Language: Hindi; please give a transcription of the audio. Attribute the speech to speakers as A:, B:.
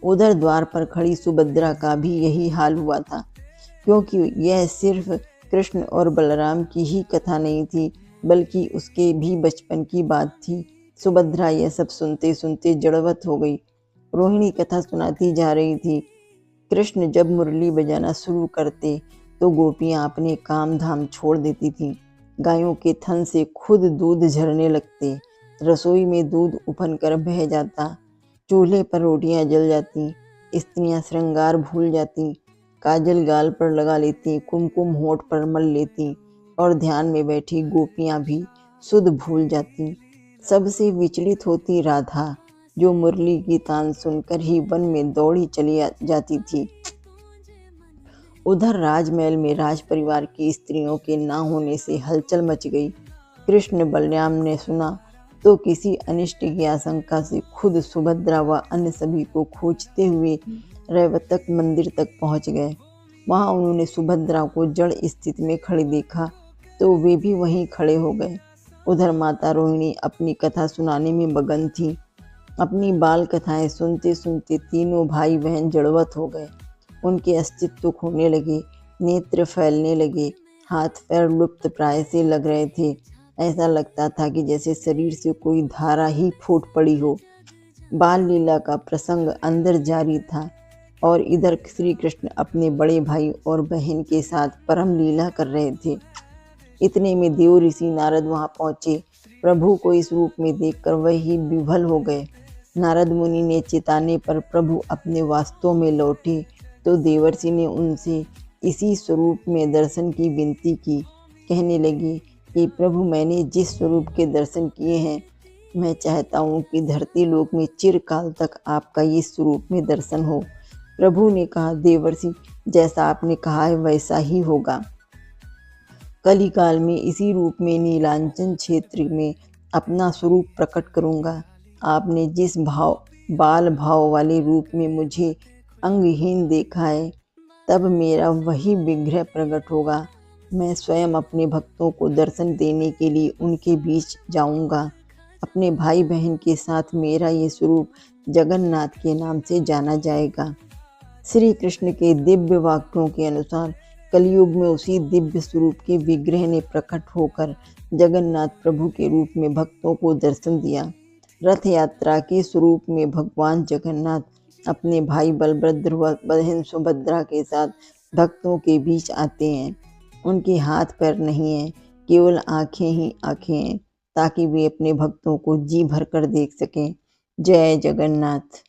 A: उधर द्वार पर खड़ी सुभद्रा का भी यही हाल हुआ था, क्योंकि यह सिर्फ कृष्ण और बलराम की ही कथा नहीं थी, बल्कि उसके भी बचपन की बात थी। सुभद्रा यह सब सुनते सुनते जड़वत हो गई। रोहिणी कथा सुनाती जा रही थी। कृष्ण जब मुरली बजाना शुरू करते तो गोपियां अपने काम धाम छोड़ देती थीं। गायों के थन से खुद दूध झरने लगते, रसोई में दूध उफन कर बह जाता, चूल्हे पर रोटियां जल जाती, स्त्रियां श्रृंगार भूल जाती, काजल गाल पर लगा लेती, कुमकुम होठ पर मल लेती, और ध्यान में बैठी गोपियां भी सुध भूल जाती। सबसे विचलित होती राधा, जो मुरली की तान सुनकर ही वन में दौड़ी चली जाती थी। उधर राजमहल में राज परिवार की स्त्रियों के ना होने से हलचल मच गई। कृष्ण बलराम ने सुना तो किसी अनिष्ट की आशंका से खुद सुभद्रा व अन्य सभी को खोजते हुए रैवतक मंदिर तक पहुंच गए। वहां उन्होंने सुभद्रा को जड़ स्थिति में खड़ी देखा तो वे भी वहीं खड़े हो गए। उधर माता रोहिणी अपनी कथा सुनाने में मगन थी। अपनी बाल कथाएं सुनते सुनते तीनों भाई बहन जड़वत हो गए। उनके अस्तित्व खोने लगे, नेत्र फैलने लगे, हाथ पैर लुप्त प्राय से लग रहे थे। ऐसा लगता था कि जैसे शरीर से कोई धारा ही फूट पड़ी हो। बाल लीला का प्रसंग अंदर जारी था और इधर श्री कृष्ण अपने बड़े भाई और बहन के साथ परम लीला कर रहे थे। इतने में देव ऋषि नारद वहां पहुंचे। प्रभु को इस रूप में देखकर वही विह्वल हो गए। नारद मुनि ने चिताने पर प्रभु अपने वास्तव में लौटे तो देवर्षि ने उनसे इसी स्वरूप में दर्शन की विनती की। कहने लगे कि प्रभु, मैंने जिस स्वरूप के दर्शन किए हैं, मैं चाहता हूँ कि धरती लोक में चिरकाल तक आपका ये स्वरूप में दर्शन हो। प्रभु ने कहा, देवर्षि, जैसा आपने कहा है वैसा ही होगा। कलिकाल में इसी रूप में नीलांचन क्षेत्र में अपना स्वरूप प्रकट करूंगा। आपने जिस बाल भाव वाले रूप में मुझे अंगहीन देखा है, तब मेरा वही विग्रह प्रकट होगा। मैं स्वयं अपने भक्तों को दर्शन देने के लिए उनके बीच जाऊंगा। अपने भाई बहन के साथ मेरा ये स्वरूप जगन्नाथ के नाम से जाना जाएगा। श्री कृष्ण के दिव्य वाक्यों के अनुसार कलयुग में उसी दिव्य स्वरूप के विग्रह ने प्रकट होकर जगन्नाथ प्रभु के रूप में भक्तों को दर्शन दिया। रथ यात्रा के स्वरूप में भगवान जगन्नाथ अपने भाई बलभद्र व बहन सुभद्रा के साथ भक्तों के बीच आते हैं। उनके हाथ पैर नहीं हैं, केवल आंखें ही आंखें हैं, ताकि वे अपने भक्तों को जी भर कर देख सकें। जय जगन्नाथ।